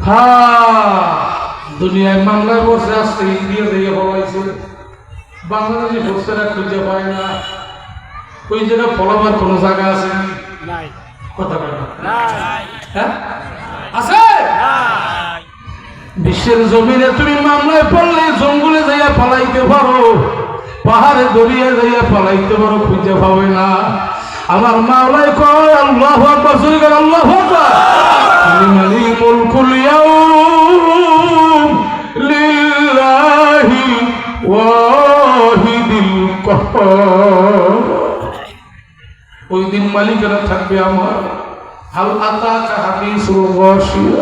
হ্যাঁ, দুনিয়ায় মামলায় বসে আসছে, ইন্ডিয়া থেকে ফলাইছে, বাংলাদেশি বসছেরা খুঁজে পায় না। ওই জায়গায় ফলাবার কোনো জায়গা আছে নাই কথা বলে নাই হ্যাঁ আছে নাই বিশ্বের জমিনে তুমি মামলায় পড়লে জঙ্গলে যাইয়া পালাইতে পারো, পাহাড়ে দরিয়া যাইয়া পালাইতে পারো, খুঁজে পাবে না। আমার মাওলায় কয় আল্লাহু আকবার, জোরে করে আল্লাহু আকবার। লিমানিল মুলকুল ইয়াউম লিল্লাহি ওয়াহিদিল কাহ্হার। ওই দিন মালিকেরা থাকবে আমার। হাল আতাকা হাদিসুল গাশিয়া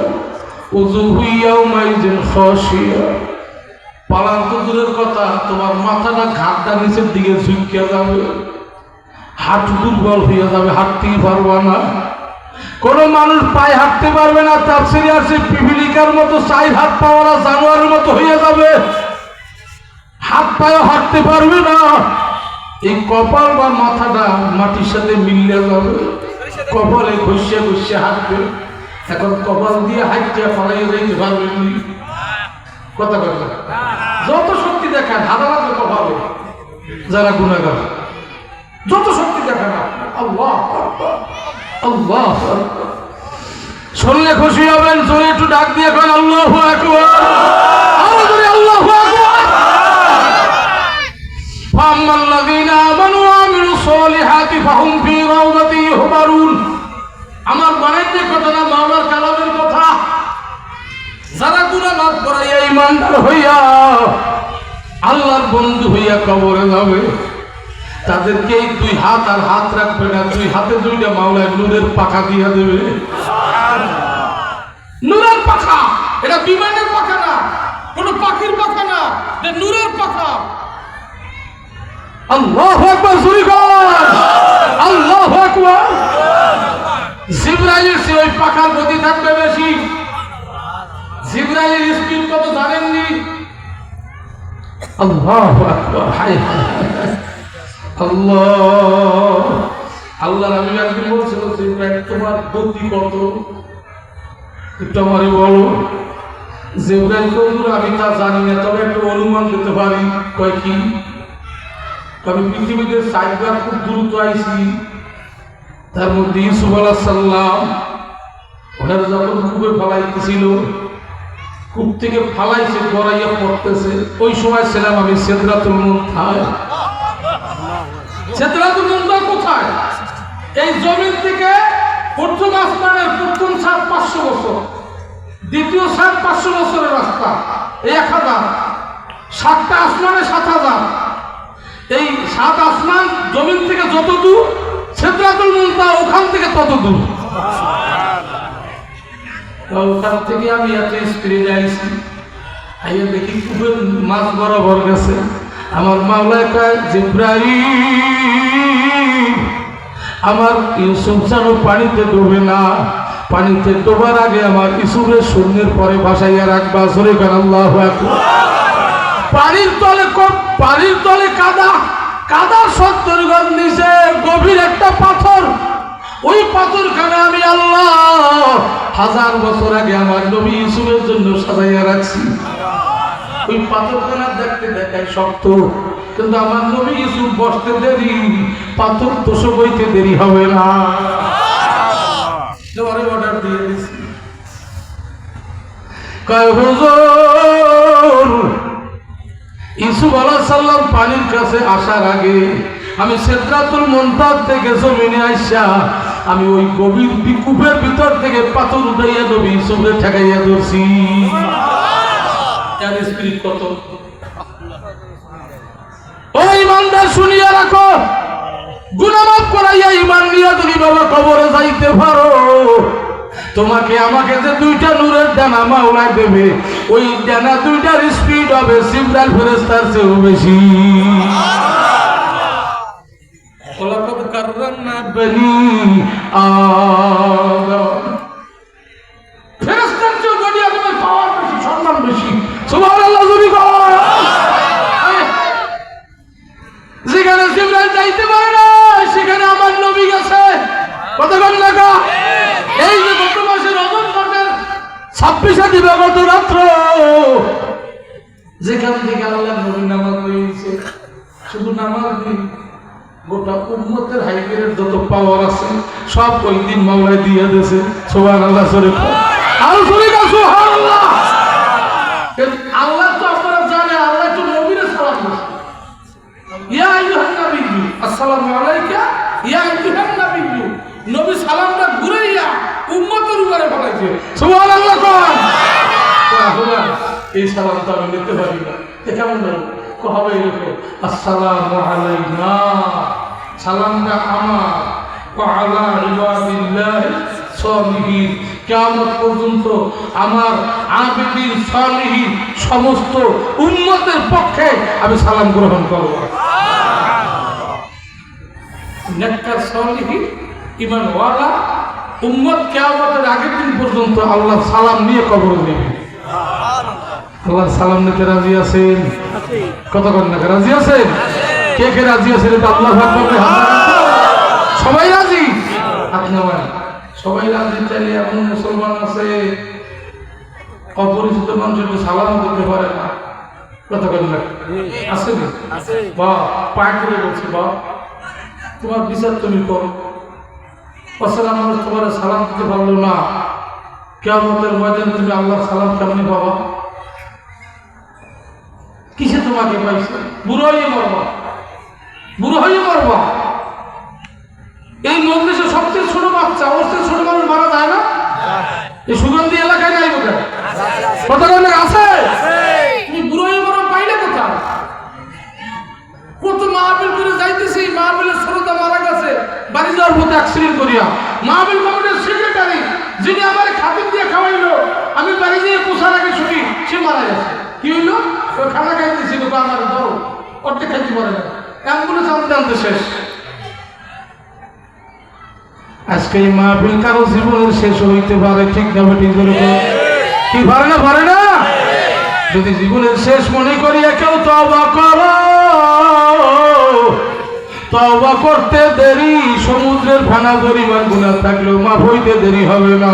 উযুহু ইয়াউমাইযিন খাশিয়া। পালান তো দূরের কথা, তোমার মাথাটা ঘাটটা নিচের দিকে ঝুঁকিয়া যাবে, হাঁটু দুর্বল হয়ে যাবে, হাঁটতেই পারবা না। কোনো মানুষ পায়ে হাঁটতে পারবে না। তাফসীরে আছে পিপিলিকার মতো চাই হাত পাওয়ারা জানোয়ারের মতো হয়ে যাবে, হাত পায়ে হাঁটতে পারবে না। এই কপাল বা মাথাটা মাটির সাথে মিললে যাবে, কপালে ঘষিয়া ঘষিয়া হাঁটবে। এখন কপাল দিয়ে হাঁটতে পালাই যাইতে পারবেন কথা কথা। যত শক্তি দেখান হারা লাগবে কপালে যারা গুণাগার, যত শক্তি দেখান আল্লাহ আল্লাহ। শুনলে খুশি হবেন, জোরে একটু ডাক দিয়ে করেন আল্লাহু আকবার, আরো জোরে আল্লাহু আকবার। ফাম্মাল্লাযীনা আমানু ওয়া আমিলুস সালিহাতি ফাহুম ফি রাউদাতি ইহবারুন। আমার বানাইতে কথা না, মাওলার কালামের কথা। যারা গুনাহ মাফ করাইয়া ঈমানদার হইয়া আল্লাহর বন্ধু হইয়া কবরে যাবে, তাদেরকে এই দুই হাত আর হাত রাখবে না, দুই হাতে দুইটা মাওলায় নূরের পাখা দিয়া দেবে। নূরের পাখা, এটা বিমানের পাখা না, কোনো পাখির পাখা না, এটা নূরের পাখা। আল্লাহু আকবার, জোরে কর আল্লাহু আকবার। জিবরাইলের চেয়ে ওই পাখার গতি থাকবে বেশি। জিবরাইলের স্পিড কত জানেননি? আল্লাহু আকবার, হায় হায় আল্লাহ। আল্লাহ নবী একদিন বলছিল, জিবরাইল তোমার গতি কত একটু আমারে বলো। জিবরাইল হুজুর আমি তা জানি না, তবে একটু অনুমান দিতে পারি। কয় কি? আমি পৃথিবীতে সাইবার খুব দ্রুত আইছি। তার মধ্যে ইউসুফ আলাইহিস সালাম ওনারা যখন কূপে ফালাইতেছিল, কূপ থেকে ফালাইছে, গড়াইয়া পড়তেছে, ওই সময় ছিলাম আমি সিদরাতুল মুনতাহায়। সিদরাতুল মুনতাহা কোথায়? এই জমিন থেকে প্রথম আসমানের প্রথম ছাদ 500 বছর, দ্বিতীয় ছাদ 500 বছরের রাস্তা, এই 1000। 7টা আসমানে 7000। এই 7 আসমান জমিন থেকে যত দূর, সিদরাতুল মুনতাহা ওখান থেকে তত দূর। ওখান থেকে আমি এত স্পিডে আইছি, আইয়া দেখি কূপের মাছ বরাবর গেছে। আমার মাওলায় কয় জিবরাইল আমার ইউসুফ যেন পানিতে ডুবে না, পানিতে ডোবার আগে আমার ইউসুফের শূন্যের পরে ভাসাইয়া রাখবা। জোরে কর আল্লাহু আকবার। পানির তলে কাদা, কাদার 70 গজ নিচে গভীর একটা পাথর। ওই পাথরখানে আমি আল্লাহ 1000 বছর আগে আমার নবী ইউসুফের জন্য সাজাইয়া রাখছি। ওই পাথরখানা দেখতে দেখায় শক্ত, কিন্তু আমার নবী ইউসুফ বসতে দেরি, পাথর তো বইতে দেরি হবে না। অর্ডার দিয়ে দিছি। কয় হুজুর ইউসুফ আলাইহিস সালাম পানির কাছে আসার আগে আমি সিদরাতুল মুনতাহা থেকে জমিনে আইসা আমি ওই গভীর কূপের ভিতর থেকে পাথর উঠাইয়া নবী ইউসুফকে ঠেকাইয়া ধরছি। তার স্পিরিট কত! ও ইমানদার শুনিয়া রাখো, গুনাহ মাফ করাইয়া ঈমান নিয়ে যদি বাবা কবরে যাইতে পারো, তোমাকে আমাকে যে 2টা নূরের ডানা মাওলায় দেবে, ওই ডানা 2টার স্পিড হবে জিবরাইল ফেরেশতার চেয়েও বেশি। ওয়ালাকাদ কাররামনা বনি আদম। ফেরেশতার চেয়েও বনি আদমের পাওয়ার বেশি, সম্মান বেশি। সুবহানাল্লাহ, জোরে বল। যেখানে জিবরাইল যাইতে পারে না, সেখানে আমার নবী গেছে। কতক্ষণ লাগা? এই যে গত মাসে রমজান মাসের 26 দিবাগত রাত্র যেখান থেকে আল্লাহ নবী নামাজ হয়েছে, শুধু নামাজ নেই, গোটা উম্মতের হাইকের যত পাওয়ার আছে সব ওই দিন মাওলায় দিয়ে দিয়েছে। সুবহানাল্লাহ শরীফ আর শরীফ সুবহানাল্লাহ। আল্লাহ তো আপনারা জানে, আল্লাহ তো নবীর সালাম দিয়েছে, ইয়া আইয়ুহান নাবিয়্যু আসসালামু আলাইকা ইয়া আইয়ুহান নাবিয়্যু। নবী সালামটা ঘুরাইয়া উম্মতের উপরে ফলাইছে। সুবহানাল্লাহ কোন তাহলে এই সালামটা আমি নিতে পারি না, এ কেমন হবে? এরকম আসসালামু আলাইনা, সালামটা আমার, ওয়া আলা ইবাদিল্লাহি সালিহিন, কিয়ামত পর্যন্ত আমার আবিদিন সালিহিন সমস্ত উম্মতের পক্ষে আমি সালাম গ্রহণ করব। নেককার সালিহিন ঈমানওয়ালা উম্মত কিয়ামতের আগের দিন পর্যন্ত আল্লাহ সালাম নিয়ে কবর দেবে। আল্লাহ সালাম নিতে রাজি আছেন? কতক্ষণ না রাজি আছেন? কে কে রাজি আছেন? এটা আল্লাহ সবাই রাজি? আপনার সবাই রাজি চাইলে এমন মুসলমান আছে অপরিচিত মানুষকে সালাম দিতে পারে না। কতক্ষণ না আছে? বা পায় করে বলছি, বা তোমার বিচার তুমি করো। অসালাম মানুষ তোমার সালাম দিতে পারলো না, কিয়ামতের ময়দানে তুমি আল্লাহ সালাম কেমনি পাবা? কিসে তোমাকে পাইছে? বুড়ো হয়ে মরবা, বুড়ো হয়ে মরবা। এই মজলিসে সবচেয়ে ছোট বাচ্চা, ওর চেয়ে ছোট মানুষ মারা যায় না? এই সুগন্ধি এলাকায় নাই বোধ হয়, কতক্ষণ আছে? তুমি বুড়ো হয়ে মরবা পাইলে কোথায়? কত মাহফিল করে যাইতেছি, মাহফিলের শ্রোতা মারা গেছে বাড়ি যাওয়ার পথে অ্যাক্সিডেন্ট করিয়া। মাহফিল কমিটির সেক্রেটারি যিনি আমার খাতির দিয়ে খাওয়াইলো, আমি বাড়ি যেয়ে পোষার আগে ছুটি, সে মারা গেছে। কি হইলো? খানা খাইতেছিল, আমার ধরো অর্ধেক খাইতে পারে না, অ্যাম্বুলেন্স আনতে আনতে শেষ। আজকে এই মাহফিল কারো জীবনের শেষ হইতে পারে, ঠিক না বেঠিক? কি পারে না? পারে না? যদি জীবনের শেষ মনে করিয়া কেউ তওবা করো, তওবা করতে দেরি, সমুদ্রের ফেনা পরিমাণ গুনাহ থাকলেও মাফ হইতে দেরি হবে না।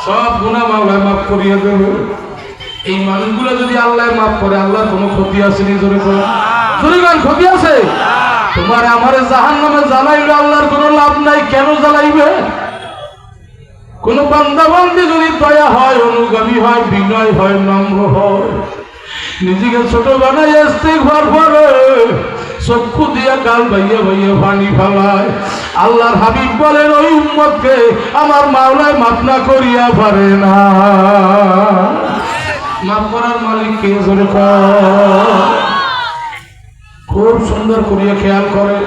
সব গুনাহ মাওলা মাফ করিয়া দেবে। এই মানুষগুলো যদি আল্লাহ মাফ করে, আল্লাহর কোনো ক্ষতি আছে? নিজরে ক্ষতি আছে? তোমার আমার জাহান্নামে জ্বালাইলে আল্লাহর কোনো লাভ নাই। কেন জ্বালাইবে? কোন বান্দা বান্দি যদি দয়া হয়, অনুগামী হয়, বিনয় হয়, নম্র হয়, নিজেকে ছোট বানাই ইস্তিগফার করে, চক্ষু দিয়া গাল বাইয়ে বাইয়ে পানি ফেলায়, আল্লাহর হাবিব বলেন ওই উম্মতকে আমার মাওলায় মাফ না করিয়া পারে না। মাফ করার মালিক কে? জোরে খুব সুন্দর করিয়া খেয়াল করেন।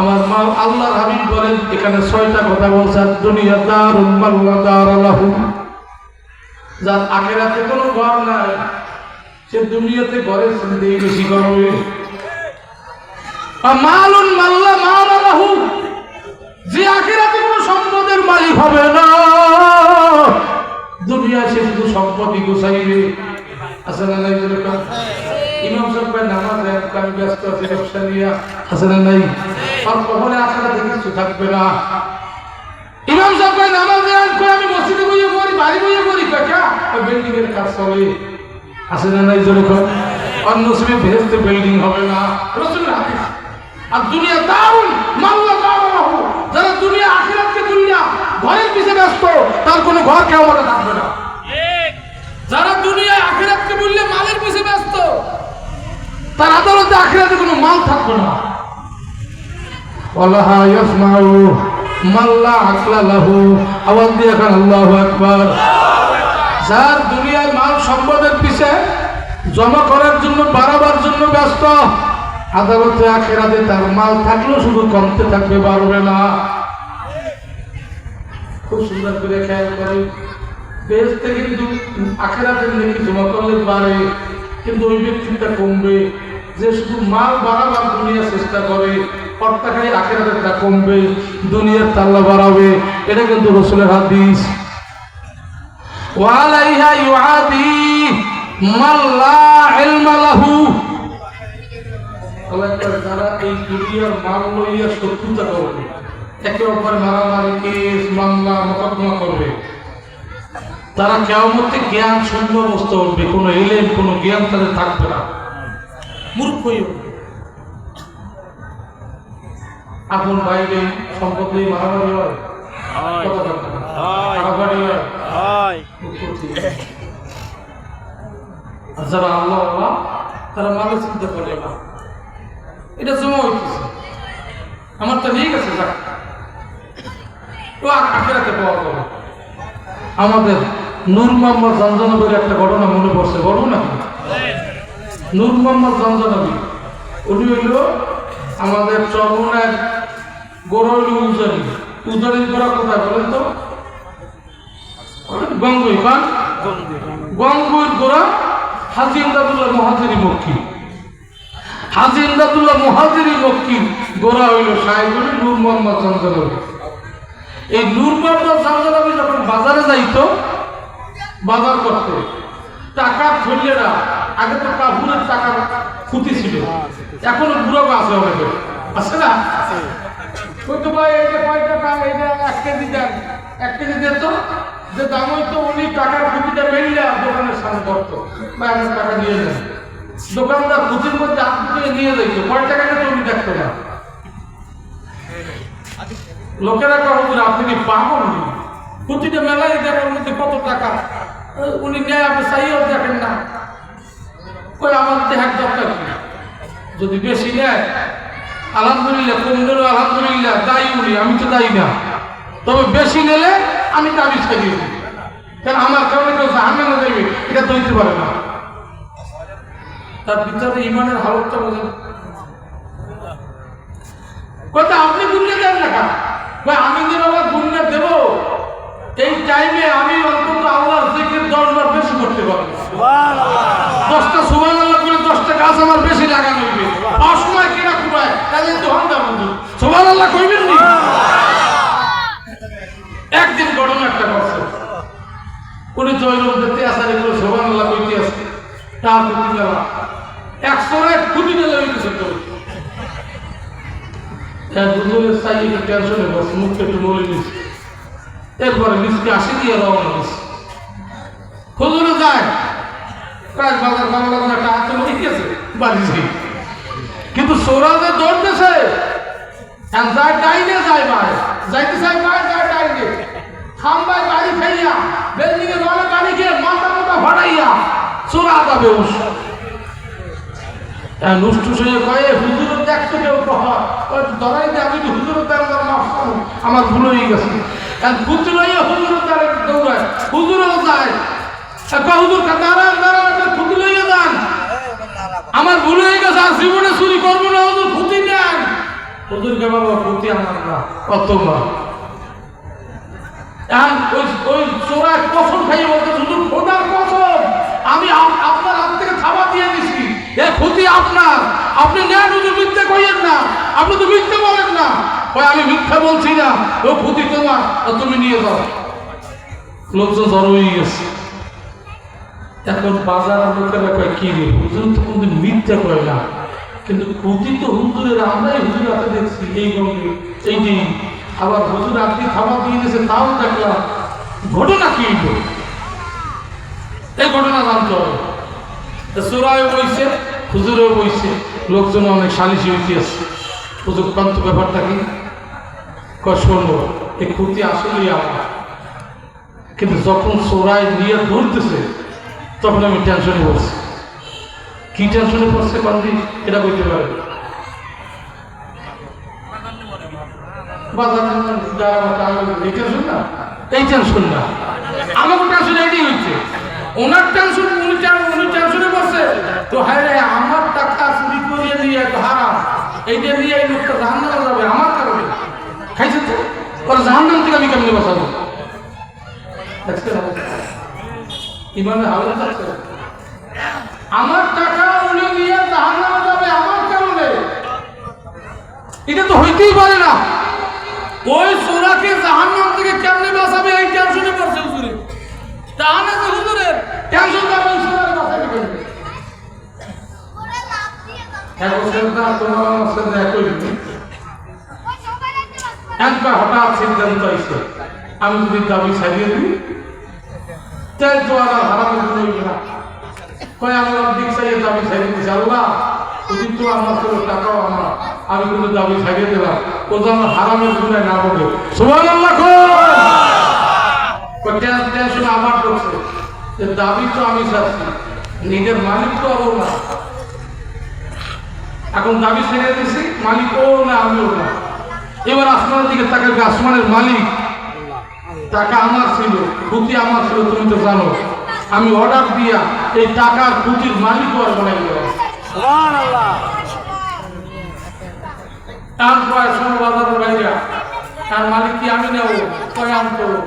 আমার মা আল্লাহর হাবিব বলেন, এখানে 6টা কথা বলছেন। দুনিয়া দারুন মাল্লা দারালাহু, যার আখিরাতে কোনো ঘর নাই, সে দুনিয়াতে ঘরের সাথে বেশি করবে। মালুন মাল্লা মারালাহু, যে আখিরাতে কোনো সম্পদের মালিক হবে না, দুনিয়ায় সে শুধু সম্পত্তি গোছাইবে। আছে না নাই? ইমাম সাহেব নামাজ আমি ব্যস্ত আছি ব্যবসা নিয়ে, আছে না নাই? আর কখনো আখিরাতে কিছু থাকবে না। ইমাম সাহেব নামাজ আমি মসজিদে বইয়ে পড়ি, বাড়ি বইয়ে পড়ি, বিল্ডিং এর কাজ চলে, আছে না নাই? অন্য সময় ভেস্তে বিল্ডিং হবে না, রাসূলের হাদিস। আর দুনিয়া দারুন মাল্লা দারালাহু, যারা দুনিয়া আখিরাতকে দুনিয়া ঘরের পিছে ব্যস্ত, তার কোনো ঘর কিয়ামতে থাকবে না। যারা দুনিয়ায় আখিরাতকে বললে মালের পিছে ব্যস্ত, তার আদালতে আখিরাতে কোনো মাল থাকবে না। ওয়ালাহা ইয়াসমাউ মাল্লা আকলা লাহু, আওয়াজ দিয়ে এখন আল্লাহু আকবার। যার দুনিয়ায় মাল সম্পদের পিছে জমা করার জন্য, বাড়াবার জন্য ব্যস্ত, আদালতে আখিরাতে তার মাল থাকলেও শুধু কমতে থাকবে, বাড়বে না। খুব সুন্দর করে খেয়াল করি, বেহেশতে কিন্তু আখিরাতের নেকি জমা করলে বাড়ে, কিন্তু ওই ব্যক্তিটা কমবে যে শুধু মাল বাড়াবার দুনিয়ার চেষ্টা করে, অর্থাৎ আখিরাতেরটা কমবে, দুনিয়ার তাল্লা বাড়াবে। এটা কিন্তু রাসূলের হাদিস। ওয়ালাইহা ইউআদি মাল্লা ইলমা লাহু, যারা এই দুনিয়ার মাল লইয়া শত্রুতা করবে, একে অপরের মারামারি কেস মামলা মোকদ্দমা করবে, তারা কিয়ামতে জ্ঞান শূন্য অবস্থা উঠবে, কোনো এলেম কোনো জ্ঞান তাদের থাকবে না, মূর্খই উঠবে। আপন বাইরে সম্পদ নিয়ে মারামারি হয়, মারামারি হয়। আর যারা আল্লাহ আল্লাহ তারা ভালো চিন্তা করে না, এটা জমা হইতেছে আমার তো নিয়ে গেছে যাক ও আখেরাতে পাওয়া যাবে। আমাদের নূর মোহাম্মদ জানজানবীর একটা ঘটনা মনে পড়ছে, বলবো নাকি? নূর মোহাম্মদ জানজানবী উনি হইল আমাদের চরমনের গোড়া হইল উজানি। উজানির গোড়া কোথায় বলেন তো? গঙ্গুই খান গঙ্গুর গোড়া হাজী ইমদাদুল্লাহ মুহাজিরি মক্কি। হাজী ইমদাদুল্লাহ মুহাজিরি মক্কি গোড়া হইল সাহেবুল নূর মোহাম্মদ জানজানবী। এই নূর মোহাম্মদ জানজানবী যখন বাজারে যাইতো বাজার করতে, টাকার থলিয়াটা আগে তো কাপুরের টাকার খুঁতি ছিল, এখনো বুড়ো আছে অনেকে আছে না, ওই তো ভাই এই যে 5 টাকা এই যে 1 কেজি দেন, 1 কেজি দিত যে দাম হইতো উনি টাকার খুঁতিটা মেললে দোকানের সামনে করতো বা 1 টাকা দিয়ে দেন, দোকানদার খুঁতির মধ্যে আপনি নিয়ে যাইতো, 5 টাকা তো উনি দেখতো না। লোকেরা কখন আপনি কি পাগল, খুঁতিটা মেলাই দেওয়ার মধ্যে কত টাকা উনি নেয়, আপনি চাইও দেখেন না, ওই আমার দেখার দরকার কি, যদি বেশি নেয় আলহামদুলিল্লাহ, কম নিল আলহামদুলিল্লাহ, দায়ী উনি, আমি তো দায়ী না, তবে বেশি নিলে আমি দাবি ছাড়িয়ে দিই, কারণ আমার কারণে কেউ জাহান্নামে যাইবে এটা ধরতে পারে না। তার ভিতরে ইমানের হালতটা বোঝেন কথা, আপনি গুণিয়ে দেন না কেন? আমি যে বাবা গুণিয়ে দেব, এই টাইমে আমি অন্তত আল্লাহর জিকির 10 বার বেশি করতে পারবো। 10টা সুবহানাল্লাহ করে 10টা গাছ আমার বেশি লাগানো হইবে, অসময় কিনা কুড়ায় তাহলে তো হন্দা বন্ধু সুবহানাল্লাহ কইবেন নি। একদিন ঘটনা একটা করছে, উনি জয়রুল দেখতে আসার এগুলো সুবহানাল্লাহ কইতে আসছে, তার প্রতি দেওয়া 100 খুঁটি দিলে হইতেছে তো হুজুরের চাই একটু টেনশনে বসে, মুখে একটু বলে দিচ্ছে, এরপরে মিসকে আসি দিয়ে রওনা দিচ্ছে। হুজুরে যায় কাজ বাজার ভালো লাগানো একটা হাত চলে ঠিক আছে বাড়ি যাই, কিন্তু সৌরাজে দৌড়তেছে যায় ডাইনে যায় ভাই, যাইতে চাই ভাই যায় ডাইনে, খাম্বাই বাড়ি খাইয়া বিল্ডিং এর ওয়ালে বাড়ি গিয়ে মাথা মাথা ফাটাইয়া চোরা যাবে উস নুষ্টুস হয়ে কয়ে হুজুরের দেখছো কেউ কহা ধরাই দে, আমি হুজুরের দ্বারা মাফ করো, আমার ভুল হয়ে গেছে। খুঁজে লইয়া হুজুরের দ্বারা দৌড়ায়, হুজুরও যায়, হুজুর দাঁড়ান দাঁড়ান খুঁজে লইয়া যান, আমার ভুল হয়ে গেছে, আর জীবনে চুরি করবো না, হুজুর খুঁতি নেন। হুজুরকে বাবা খুঁতি আমার না অতবার, ওই চোরায় কসম খাইয়ে বলতে হুজুর খোদার কসম আমি আপনার হাত থেকে থাবা দিয়ে দিছি, এ ক্ষতি আপনার, আপনি নেন হুজুর, মিথ্যে কইেন না, আপনি তো মিথ্যে বলেন না। আমি মিথ্যা বলছি না, ও ক্ষতি তোমার, তুমি নিয়ে যাও। লোকজন জড়ো হয়ে গেছে, এখন বাজার লোকেরা কয় কি রে হুজুর তো কোনদিন মিথ্যা কয় না, কিন্তু ক্ষতি তো হুজুরের, আমরাই হুজুর হাতে দেখছি এই গঙ্গে এই দিন, আবার হুজুর আপনি থাবা দিয়ে দিয়েছে তাও দেখলাম, ঘটনা কি হইল এই ঘটনা জানতে হবে। চোরাও বইছে হুজুরেও বইছে, লোকজন অনেক সালিশি হইতে আসছে, হুজুর কান্ত ব্যাপারটা কি কয় শোনো এই ক্ষতি আসলেই আমার, কিন্তু যখন চোরাই নিয়ে ধরতেছে তখন আমি টেনশনে পড়ছি। কি টেনশনে পড়ছে কান্দি এটা বলতে পারে এই টেনশন না, আমাকে টেনশন এটাই হচ্ছে, ওনার টেনশন উনি টেনশনে পড়ছে তো হ্যাঁ রে আমার টাকা চুরি করিয়ে দিয়ে হারাম, এইটা নিয়ে এই লোকটা জাহান্নামে যাবে আমার কারণে, খাইছে তো ওরা জাহান্নাম থেকে আমি কেমনি বাঁচাবো? ইমানের হালত আছে, আমার টাকা উনি নিয়ে জাহান্নামে যাবে আমার কারণে, এটা তো হইতেই পারে না। ওই চোরাকে জাহান্নাম থেকে কেমনে বাঁচাবে এই টেনশনে পড়ছে হুজুরে, তাহলে তো হুজুরের টেনশন যাবে ওই চোরাকে বাঁচাবে কেমনে? এক বছর না তোমার সাথে এক হইবে একবার হঠাৎ সিদ্ধান্ত আসছে আমি যদি দাবি ছাড়িয়ে দিই তাই তো আর হারাতে হইবে না। কয় আমি অর্ধেক চাইয়ে দাবি ছাড়িয়ে দিচ্ছি, আল্লাহ ওদিন তো আমার কোনো টাকাও আমার, আমি কিন্তু দাবি ছাড়িয়ে দিলাম, ও তো আমার হারামের গুণায় না বলে সুবহানাল্লাহ। টেনশন আমার করছে যে দাবি তো আমি চাচ্ছি, নিজের মালিক তো আরো না। এখন দাবি ছেড়ে দিচ্ছি, মালিক ও না আমিও না। এবার আসমানের দিকে তাকাবে, আসমানের মালিক টাকা আমার ছিল, পুঁতি আমার ছিল, তুমি তো জানো। আমি অর্ডার দিয়া এই টাকার পুঁতির মালিক আর বানাই দিলাম। তার প্রায় ষোলো বাজারের বাইরে তার মালিক কি আমি নেব, কয় আম করো,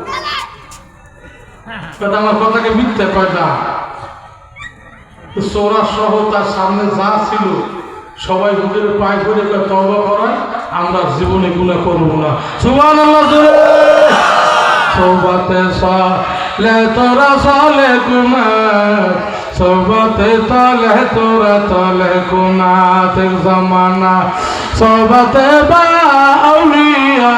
আমার কথাকে মিথ্যে কয় না। সোরা সহ তার সামনে যা ছিল সবাই হুজুরের পায়ে ধরে তওবা করায়, আমরা জীবনে গুনাহ করব না। সুবহানাল্লাহ জোরে সোবাতে সালে তোরা সালে গুনাহ, সোবাতে তালে তোরা তালে গুনাহ তের জামানা, সোবাতে বা আউলিয়া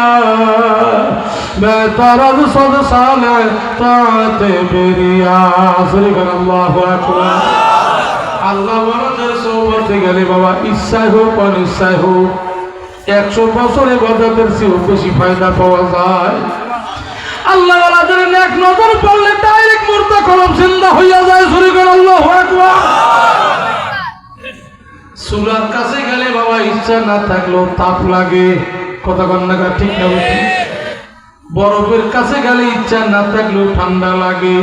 বেতারাদ সদ সালে তাতে বেরিয়া। সুবহানাল্লাহু আকবার। আল্লাহ বড়দের সৌবতে গেলে বাবা ইচ্ছাই হোক অনিচ্ছাই হোক 100 বছরে বদলের চেয়েও বেশি ফায়দা পাওয়া যায়। আল্লাহ ওয়ালাদের এক নজর পড়লে ডাইরেক্ট মুর্দা কলম জিন্দা হইয়া যায়। সুবহানাল্লাহু আকবার। চুলার কাছে গেলে বাবা ইচ্ছা না থাকলেও তাপ লাগে, কথা কন্যা ঠিক না? বরফের কাছে গেলে ইচ্ছা না থাকলেও ঠান্ডা লাগে।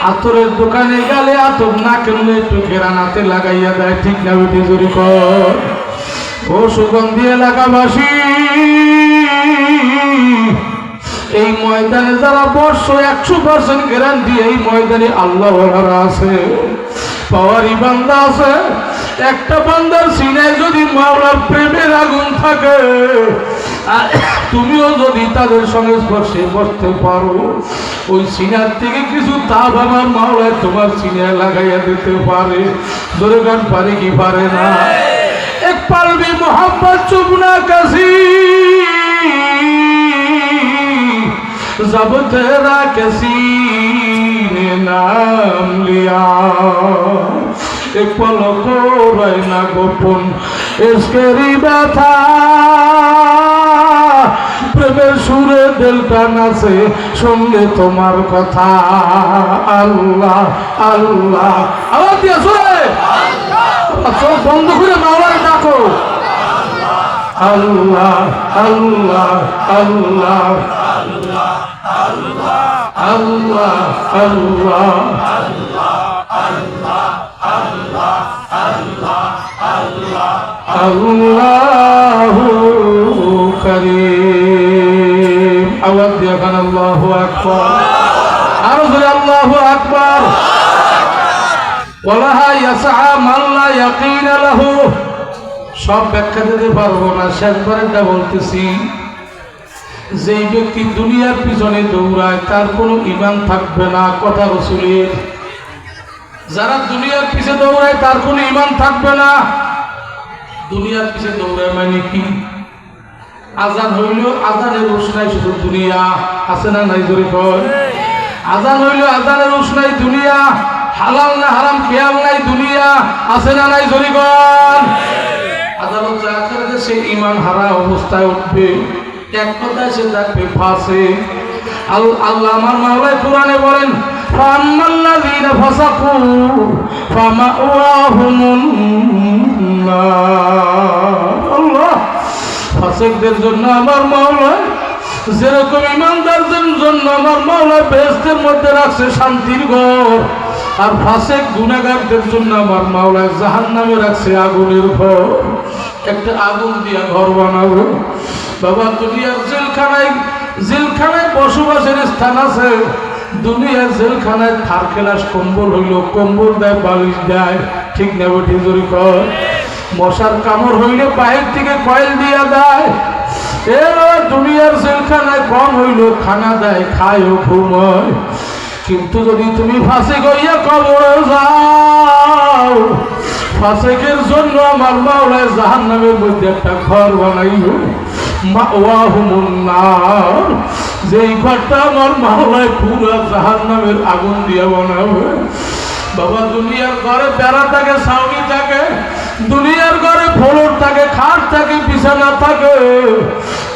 আতরের দোকানে গেলে আতর না কিনলে একটু ঘেরানাতে লাগাইয়া দেয়, ঠিক না বেটি? জোরে কর। ও সুগন্ধি এলাকাবাসী, এই ময়দানে যারা বর্ষ 100% গ্যারান্টি এই ময়দানে আল্লাহ ওয়ালারা আছে, পাওয়ারি বান্দা আছে। একটা বান্দার সিনায় যদি মাওলার প্রেমের আগুন থাকে, তুমিও যদি তাদের সংস্পর্শে বসতে পারো, ওই সিনার থেকে কিছু তাপ আমার মাওলায় তোমার সিনায় লাগাইয়া দিতে পারে। জোরে গান পারে কি পারে না? এক পালবি মোহাম্মদ চুবনা কাসি जब तेरा किसी ने नाम लिया, एक पल को रहना गोपन इसके ব্যথা, প্রেমের সুরে দিলটা নাচে শুনলে তোমার কথা। আল্লাহ আল্লাহ আওয়াজ দিয়ে শুনে চোখ বন্ধ করে মাওলারে ডাকো। আল্লাহ আল্লাহ আল্লাহ আল্লাহ আল্লাহ আল্লাহু কারীম। আওয়াজ দিয়ে গান আল্লাহু আকবার। আরো জোরে আল্লাহু আকবার। ওয়ালাহা ইয়াসআ মান লা ইয়াকিন লাহু। সব ব্যাখ্যা দিতে পারবো না, শেষবারেরটা বলতেছি। যেই ব্যক্তি দুনিয়ার পিছনে দৌড়ায় তার কোনো ঈমান থাকবে না, কথা রাসূলের। যারা দুনিয়ার পিছে দৌড়ায় তার কোনো ঈমান থাকবে না। দুনিয়ার পিছে দৌড়ায় মানে কি? আজান হইলেও আজানের রোশনাই শুধু দুনিয়া, আছে না নাই? জোরে কর। আজান হইলেও আজানের রোশনাই দুনিয়া, হালাল না হারাম খেয়াল নাই দুনিয়া, আছে না নাই? জোরে কর। আদালত আখিরাতে সে ঈমান হারা অবস্থায় উঠবে, এক কথায় সে থাকবে ফাসে। আল্লাহ আমার মাওলানা কোরআনে বলেন, ফামাল্লাযীনা ফাসাকু ফামাওয়াহুমুন নার। আল্লাহ ফাসিকদের জন্য আমার মাওলা যেরকম ঈমানদারদের জন্য আমার মাওলা বেহেশতের মধ্যে রাখছে শান্তির ঘর, আর ফাসিক গুনাহগারদের জন্য আমার মাওলা জাহান্নামে রাখছে আগুনের ঘর। একটা আগুন দিয়া ঘর বানাবো বাবা। দুনিয়ার জেলখানায় বসবাসের স্থান আছে। দুনিয়ার জেলখানায় থার খেলাস কম্বল হইল, কম্বল দেয়, বালিশ দেয়, ঠিক না বেটি? জোরে কর। মশার কামড় হইলে বাহির থেকে কয়েল দিয়া দেয়। এবার দুনিয়ার জেলখানায় কম হইল খানা দেয়, খায় ও ঘুমায়। কিন্তু যদি তুমি ফাঁসি করিয়া কবরে যাও, ফাসিকের জন্য আমার মাওলায় জাহান্নামের মধ্যে একটা ঘর বানাইল, মাওয়াহুমুন নার, যেই ঘরটা আমার মাওলায় পুরো জাহান্নামের আগুন দিয়ে বানাবে। বাবা দুনিয়ার ঘরে বেড়া থাকে, ছাউনি থাকে, দুনিয়ার ঘরে ফ্লোর থাকে, খাট থাকে, বিছানা থাকে,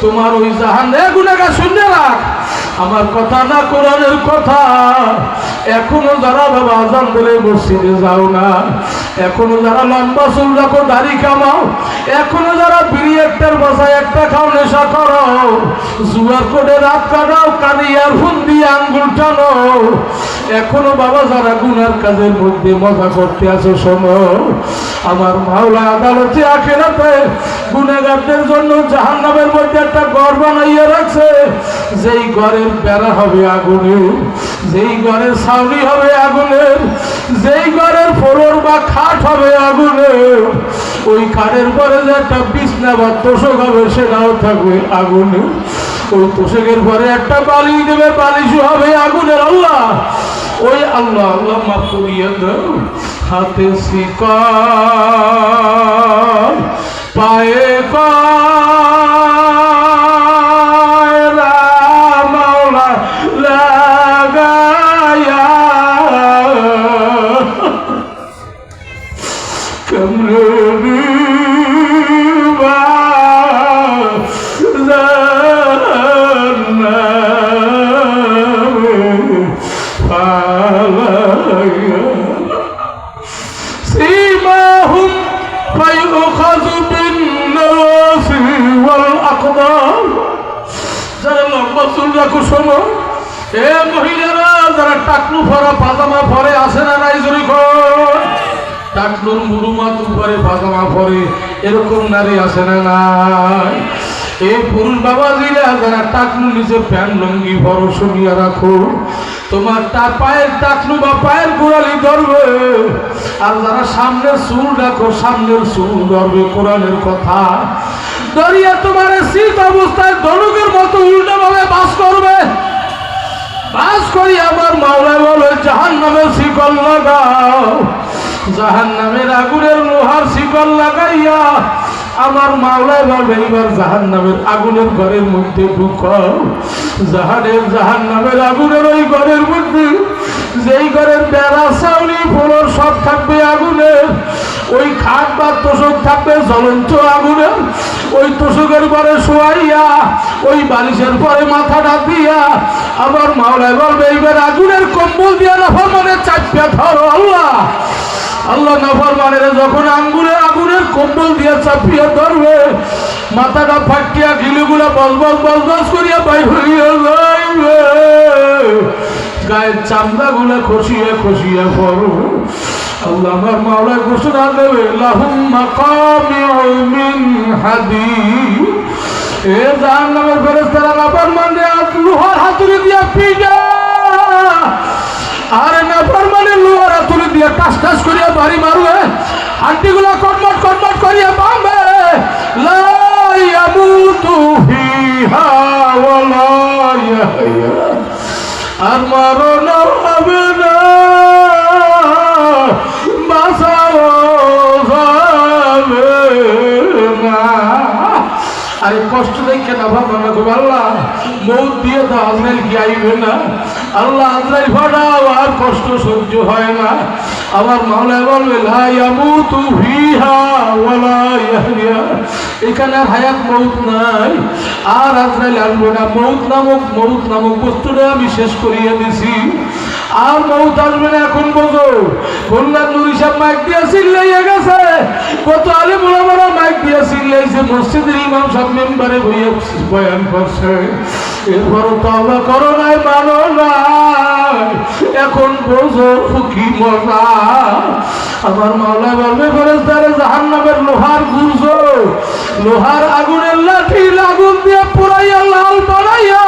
তোমার ওই জাহান্নামে গুনাহা শুনে রাখ আমার কথা না, কোরআনের কথা। এখনো যারা বাবা আজান দিলে মসজিদে যাও না, এখনো যারা লম্বা চুল রাখো, দাড়ি কামাও, এখনো যারা বিড়ি একটার বাসায় একটা খাও, নেশা করো, জুয়ার কোটে রাত কাটাও, কানে ইয়ারফোন দিয়ে আঙ্গুল টানো, এখনো বাবা যারা গুনার কাজের মধ্যে মজা করতে আছো, শোনো আমার মাওলা আদালতে আখিরাতে গুনাহগারদের জন্য জাহান্নামের মধ্যে একটা ঘর বানাইয়া রাখছে, যেই ঘরের বেড়া হবে আগুনের, যেই ঘরের ছাউনি হবে আগুনের, যেই ঘরের ফ্লোর বা খাট হবে আগুনের, ওই খাটের পরে যে একটা বিছনা বা তোষক হবে সেটাও থাকবে আগুনের, ওই তোষকের পরে একটা বালিশ দেবে, বালিশও হবে আগুনের। আল্লাহ ওই আল্লাহ আল্লাহ মাফ করিয়ে দাও। হাতে শিকল পায়ে কয়রা মাওলা লাগায়া, কমরে سيماهم فيؤخذ بالناصي والأقدام। যারা লম্বা চুল রাখো, শোনো এ মহিলারা, যারা টাকলু পরা পাজামা পরে আসে না নাই, জোরে কর, টাকলুর মুরুমাত উপরে পাজামা পরে, এরকম নারী আসে না নাই? এই পুরুষ বাবাজিরা যারা টাকলু নিচে প্যান্ট লঙ্গি বড় সরিয়ে রাখো, তোমার তার পায়ের টাকলু বা পায়ের গোড়ালি ধরবে, আর যারা সামনের চুল রাখো, সামনের চুল ধরবে কোরআনের কথা ধরিয়া তোমার শীত অবস্থায় ধনুকের মতো উল্টা ভাবে বাস করবে, বাস করি আমার মাওলা বলে জাহান্নামের শিকল লাগাও, জাহান্নামের আগুনের লোহার শিকল লাগাইয়া আমার মাওলায় বলবে এবার জাহান্নামের আগুনের ঘরের মধ্যে ঢুকাও। জাহান্নামের আগুনের ওই ঘরের মধ্যে, যেই ঘরের বেড়া ছাউনি ফ্লোর সব থাকবে আগুনের, ওই খাট বা তোষক থাকবে জ্বলন্ত আগুনের, ওই তোষকের পরে শোয়াইয়া, ওই বালিশের পরে মাথাটা দিয়া আমার মাওলায় বলবে এইবার আগুনের কম্বল দিয়া নাফরমানের চাপিয়া ধরো। আল্লাহ আল্লাহ নাফরমানের যখন আগুনের কম্বল দিয়ে চাপিয়া ধরবে, মাথাটা ফাটিয়া গিলুগুলা বলবল বলবস করিয়া বাইর হইয়া যাইবে, গায়ের চামড়া গুলা খসিয়া খসিয়া পড়বে। আল্লাহ আমার মাওলা ঘোষণা দেবে লাহুম মাকামিউ মিন হাদীদ। এ জাহান্নামের ফেরেশতারা নাফরমানরে লোহার হাতুড়ি দিয়া পিটা, আর নাফরমানের লোহার হাতুড়ি দিয়া টাস টাস করিয়া বাড়ি মারবে, হাড্ডিগুলা কটমট কটমট করিয়া ভাঙবে। লা ইয়ামুতু ফিহা ওয়ালা ইয়াহইয়া, আর মরণ হবে না, বাঁচাও যাবে না। আরে কষ্ট দেখে না ভাবনা করবো, আল্লাহ মৌত দিয়ে তো আজরাইল কি আইবে না, আল্লাহ আজরাইল ফাটাও, আর কষ্ট সহ্য হয় না। আমার মাওলায় বলবে লা ইয়ামুতু ফিহা ওয়ালা ইয়াহইয়া, এখানে আর হায়াত মৌত নাই, আর আজরাইল আসবে না। মৌত নামক বস্তুটা আমি শেষ করিয়ে দিছি, আর মৌত আসবে না। এখন বোঝো, বললাম নুরি সাহেব মাইক দিয়ে চিল্লাইয়া গেছে, কত আলেম ওলামারা মাইক দিয়ে চিল্লাইছে, মসজিদের ইমাম সাহেব মেম্বারে বয়ান করছে, এরপরও তওবা করো নাই, মানো নাই, এখন বোঝো কি মজা। আমার মাওলা বলবে ফেরেশতারা জাহান্নামের লোহার গুর্জ, লোহার আগুনের লাঠি আগুন দিয়ে পুরাইয়া লাল বানাইয়া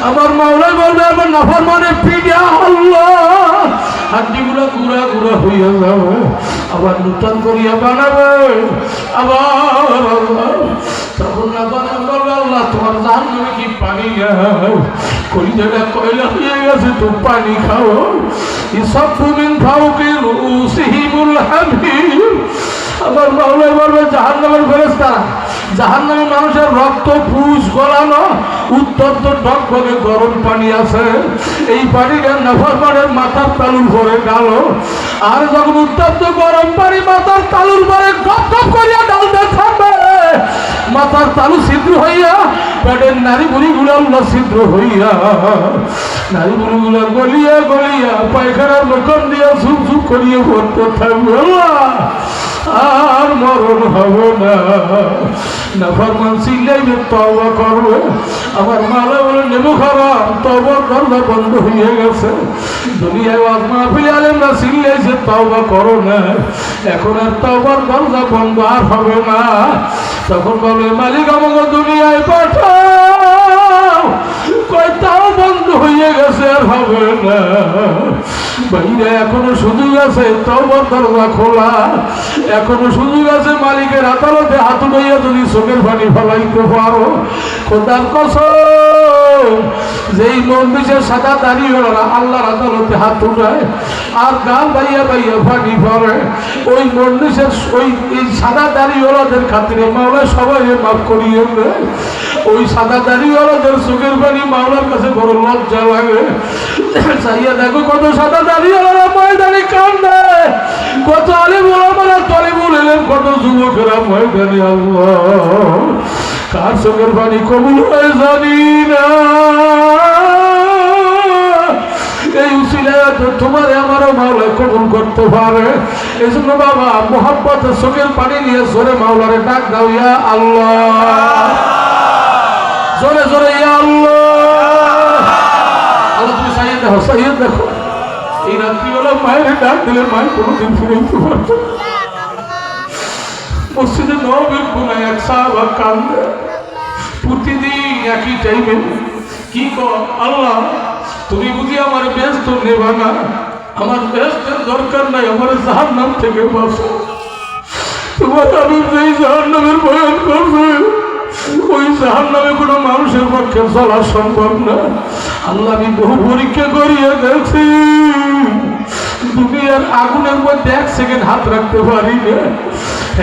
আমার মাওলা বলবে আমার নাফরমানের পিঠা আল্লাহ হাড্ডিগুলো গুড়া গুড়া হইয়া যাবে, আবার নূতন করিয়া বানাবে। আবার তখন বলবে আল্লাহ তোমার জাহান্নামে কি পানি কলিজাটা কয়লা হয়ে গেছে, তো পানি খাও। ইসাফু মিন ফাওকি রুউসিহিমুল আজিজুল হামিদ। আমার মাওলাই বলবে জাহান্নামের ফেরেশতা, জাহান্নামে মানুষের রক্ত পুষ গলানো উত্তপ্ত টকটকে গরম পানি আছে, এই পানিটা নাফরমানের মাথার তালুর ভরে গেল। আর যখন উত্তপ্ত গরম পানি মাথার তালুর ভরে গপ গপ করিয়া ডালতে থাকবে, মাথার তালু ছিদ্র হইয়া পেটের নারী বুড়িগুলো ছিদ্র হইয়া নারী বুড়িগুলো গলিয়া গলিয়া পায়খানার লোকন দিয়া ঝুপ ঝুপ করিয়া পড়তে থাকবে। আর মরণ হবে না। নাফরমান চিল্লাইবে, তওবা করবে। আমার মালা বলে নেবো খারাপ, তওবার দরজা বন্ধ হয়ে গেছে। দুনিয়ায় ওয়াজ মাহফিলে আলেমরা চিল্লাইছে তওবা করো না, এখন আর তওবার দরজা বন্ধ আর হবে না। তখন বলবে মালিক আমাকে দুনিয়ায় পাঠাও, কয় তাও বন্ধ হয়ে গেছে আর হবে না। বাইরে এখনো সুযোগ আছে, তওবার দরজা খোলা, এখনো সুযোগ আছে। মালিকের আদালতে হাত উঠাইয়া যদি চোখের পানি ফলাইতে পারো, খোদার কসম, যেই মন্দিরের সাদা দাঁড়িয়ে আল্লাহর আদালতে হাত উঠায় আর গাল বাইয়া বাইয়া পানি পড়ে, ওই মন্দিরের ওই সাদা দাঁড়িয়েওয়ালাদের খাতিরে মাওলা সবাই মাফ করিয়ে দেয়। ওই সাদা দাঁড়িয়েওয়ালাদের চোখের পানি মাওলার কাছে বড় লজ্জা লাগে। চাইয়া দেখো কত সাদা দাঁড়িয়েওয়ালা ময়দানে কান্দে, কত আলিম ওলামারা তলিবুল ইলম, কত যুবকেরা ময়দানে। আল্লাহ, কার চোখের পানি কবুল হয় জানি না। এই উসিলায় তোমার আমারও মাওলা কবুল করতে পারে। এই জন্য বাবা মোহাব্বতের চোখের পানি নিয়ে জোরে মাওলারে ডাক দাও, ইয়া আল্লাহ, জোরে জোরে ইয়া আল্লাহ। আল্লাহ তুমি সাইয়ে দেখো, সাইয়ে দেখো, এই রাত্রিবেলা মায়ের ডাক দিলে মায়ের কোনোদিন ফিরে উঠতে পারতো। মসজিদে নববীর কোনায় এক সাহাবা কান্দে, প্রতিদিন একই টাইমে। কি কর আল্লাহ, তুমি বুঝি আমার ব্যস্ত নেবা না? আমার ব্যস্তের দরকার নাই, আমার জাহান্নাম থেকে বাঁচো। তোমার আমি যেই জাহান্নামের বয়ান করবে, ওই জাহান্নামে কোনো মানুষের পক্ষে চলা সম্ভব না। আল্লাহ, আমি বহু পরীক্ষা করিয়ে দেখছি, দুনিয়ার আগুনের মধ্যে এক সেকেন্ড হাত রাখতে পারি না।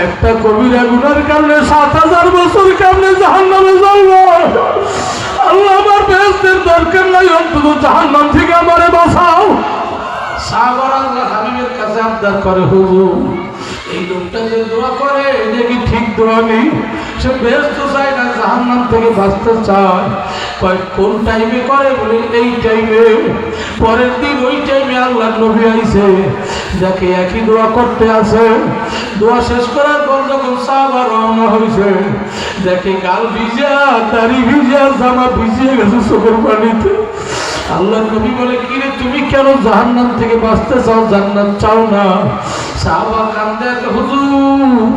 একটা কবিরা গুনার কারণে ৭,০০০ বছর কেমনে জাহান্নামে জ্বলবো। আল্লাহ, আমার বেহেশতের দরকার নাই, অন্তত জাহান্নাম থেকে আমারে বাঁচাও। সাহাবারা আল্লাহ হাবিবের কাছে আবদার করে, হুজুর এই লোকটা যে দোয়া করে এটা কি ঠিক দোয়া নেই? সে বেহেশত চায় না, জাহান্নাম থেকে বাঁচতে চায়। কয় কোন টাইমে করে? বলে এই টাইমে। পরের দিন ওই টাইমে আল্লাহ নবী আইছে, যাকে একই দোয়া করতে আছে। দোয়া শেষ করার পর যখন সাহাবা রওনা হয়েছে, দেখে গাল ভিজা, দাড়ি ভিজা, জামা ভিজিয়ে গেছে চোখের পানিতে। আল্লাহ নবী বলে, কি রে তুমি কেন জাহান্নাম থেকে বাঁচতে চাও, জান্নাত চাও না? সাহাবা কান্দে, হুজুর